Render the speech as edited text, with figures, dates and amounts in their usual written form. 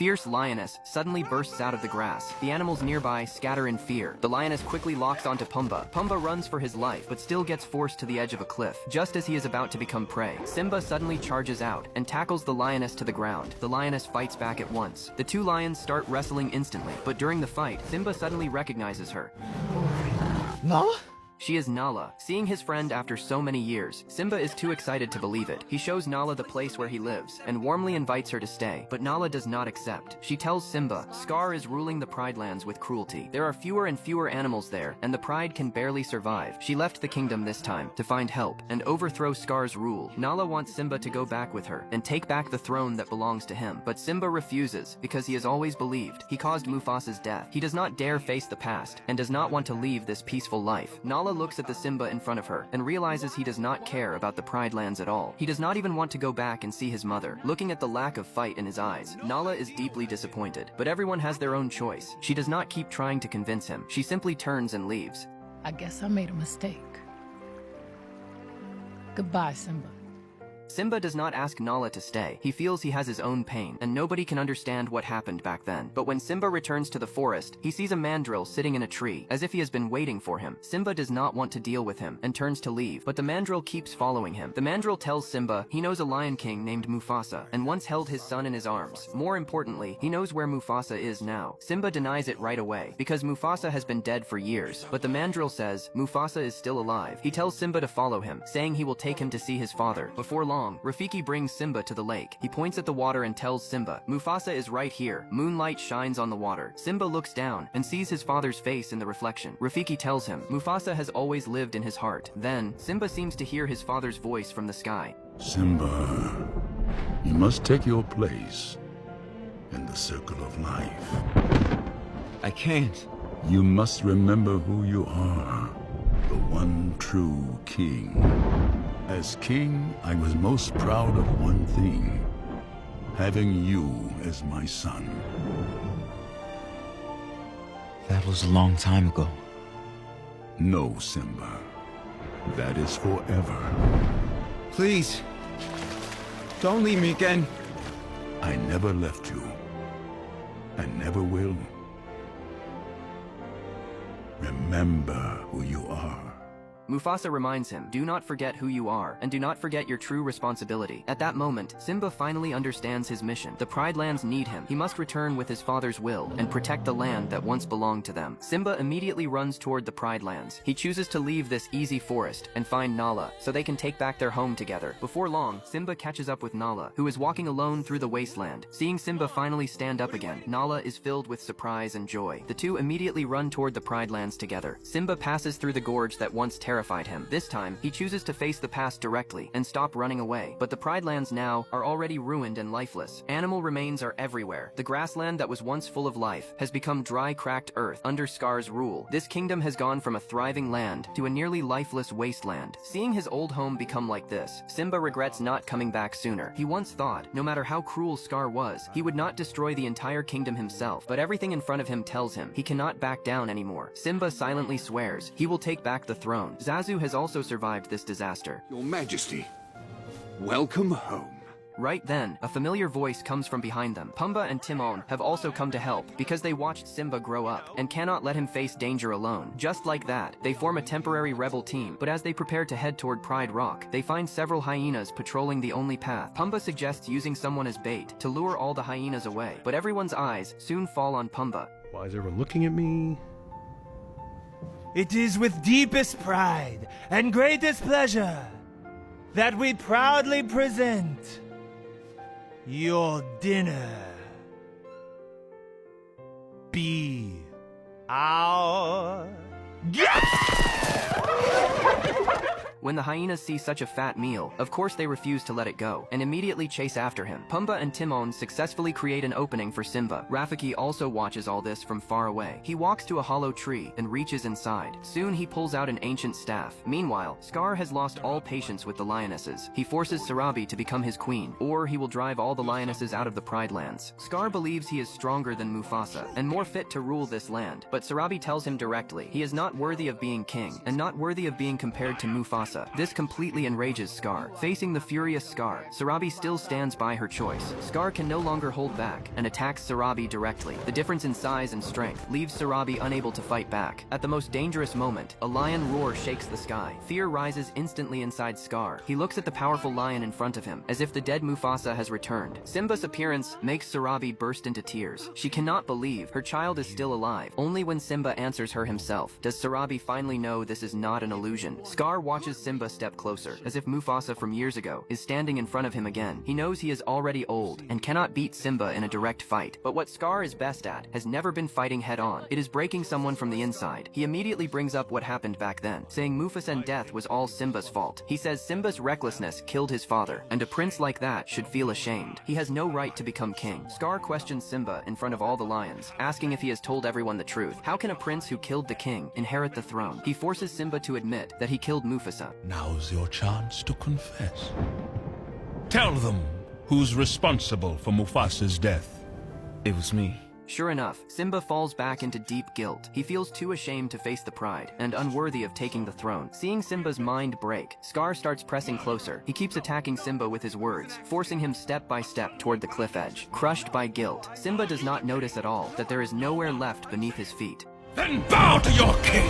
fierce lioness suddenly bursts out of the grass. The animals nearby scatter in fear. The lioness quickly locks onto Pumbaa. Pumbaa runs for his life, but still gets forced to the edge of a cliff. Just as he is about to become prey, Simba suddenly charges out and tackles the lioness to the ground. The lioness fights back at once. The two lions start wrestling instantly, but during the fight, Simba suddenly recognizes her. Nala? She is Nala. Seeing his friend after so many years, Simba is too excited to believe it. He shows Nala the place where he lives and warmly invites her to stay, but Nala does not accept. She tells Simba, Scar is ruling the Pride Lands with cruelty. There are fewer and fewer animals there, and the Pride can barely survive. She left the kingdom this time to find help and overthrow Scar's rule. Nala wants Simba to go back with her and take back the throne that belongs to him, but Simba refuses because he has always believed he caused Mufasa's death. He does not dare face the past and does not want to leave this peaceful life. Nala looks at the Simba in front of her and realizes he does not care about the Pride Lands at all. He does not even want to go back and see his mother. Looking at the lack of fight in his eyes, Nala is deeply disappointed. But everyone has their own choice. She does not keep trying to convince him. She simply turns and leaves. I guess I made a mistake. Goodbye, Simba. Simba does not ask Nala to stay. He feels he has his own pain, and nobody can understand what happened back then. But when Simba returns to the forest, he sees a mandrill sitting in a tree, as if he has been waiting for him. Simba does not want to deal with him, and turns to leave, but the mandrill keeps following him. The mandrill tells Simba he knows a lion king named Mufasa, and once held his son in his arms. More importantly, he knows where Mufasa is now. Simba denies it right away, because Mufasa has been dead for years, but the mandrill says Mufasa is still alive. He tells Simba to follow him, saying he will take him to see his father. Before long, Rafiki brings Simba to the lake. He points at the water and tells Simba, Mufasa is right here. Moonlight shines on the water. Simba looks down and sees his father's face in the reflection. Rafiki tells him, Mufasa has always lived in his heart. Then, Simba seems to hear his father's voice from the sky. Simba, you must take your place in the circle of life. I can't. You must remember who you are, the one true king. As king, I was most proud of one thing, having you as my son. That was a long time ago. No, Simba. That is forever. Please, don't leave me again. I never left you, and never will. Remember who you are. Mufasa reminds him, do not forget who you are, and do not forget your true responsibility. At that moment, Simba finally understands his mission. The Pride Lands need him. He must return with his father's will, and protect the land that once belonged to them. Simba immediately runs toward the Pride Lands. He chooses to leave this easy forest and find Nala, so they can take back their home together. Before long, Simba catches up with Nala, who is walking alone through the wasteland. Seeing Simba finally stand up again, Nala is filled with surprise and joy. The two immediately run toward the Pride Lands together. Simba passes through the gorge that once terrified him. This time, he chooses to face the past directly and stop running away. But the Pride Lands now are already ruined and lifeless. Animal remains are everywhere. The grassland that was once full of life has become dry, cracked earth under Scar's rule. This kingdom has gone from a thriving land to a nearly lifeless wasteland. Seeing his old home become like this, Simba regrets not coming back sooner. He once thought, no matter how cruel Scar was, he would not destroy the entire kingdom himself, but everything in front of him tells him he cannot back down anymore. Simba silently swears he will take back the throne. Zazu has also survived this disaster. Your Majesty, welcome home. Right then, a familiar voice comes from behind them. Pumbaa and Timon have also come to help because they watched Simba grow up and cannot let him face danger alone. Just like that, they form a temporary rebel team, but as they prepare to head toward Pride Rock, they find several hyenas patrolling the only path. Pumbaa suggests using someone as bait to lure all the hyenas away, but everyone's eyes soon fall on Pumbaa. Why is everyone looking at me? It is with deepest pride and greatest pleasure that we proudly present your dinner. Be our When the hyenas see such a fat meal, of course they refuse to let it go, and immediately chase after him. Pumbaa and Timon successfully create an opening for Simba. Rafiki also watches all this from far away. He walks to a hollow tree and reaches inside. Soon he pulls out an ancient staff. Meanwhile, Scar has lost all patience with the lionesses. He forces Sarabi to become his queen, or he will drive all the lionesses out of the Pride Lands. Scar believes he is stronger than Mufasa, and more fit to rule this land, but Sarabi tells him directly he is not worthy of being king, and not worthy of being compared to Mufasa Mufasa. This completely enrages Scar. Facing the furious Scar, Sarabi still stands by her choice. Scar can no longer hold back and attacks Sarabi directly. The difference in size and strength leaves Sarabi unable to fight back. At the most dangerous moment, a lion roar shakes the sky. Fear rises instantly inside Scar. He looks at the powerful lion in front of him, as if the dead Mufasa has returned. Simba's appearance makes Sarabi burst into tears. She cannot believe her child is still alive. Only when Simba answers her himself does Sarabi finally know this is not an illusion. Scar watches Simba step closer, as if Mufasa from years ago is standing in front of him again. He knows he is already old and cannot beat Simba in a direct fight. But what Scar is best at has never been fighting head-on. It is breaking someone from the inside. He immediately brings up what happened back then, saying Mufasa's death was all Simba's fault. He says Simba's recklessness killed his father, and a prince like that should feel ashamed. He has no right to become king. Scar questions Simba in front of all the lions, asking if he has told everyone the truth. How can a prince who killed the king inherit the throne? He forces Simba to admit that he killed Mufasa. Now's your chance to confess. Tell them who's responsible for Mufasa's death. It was me. Sure enough, Simba falls back into deep guilt. He feels too ashamed to face the pride, and unworthy of taking the throne. Seeing Simba's mind break, Scar starts pressing closer. He keeps attacking Simba with his words, forcing him step by step toward the cliff edge. Crushed by guilt, Simba does not notice at all that there is nowhere left beneath his feet. Then bow to your king!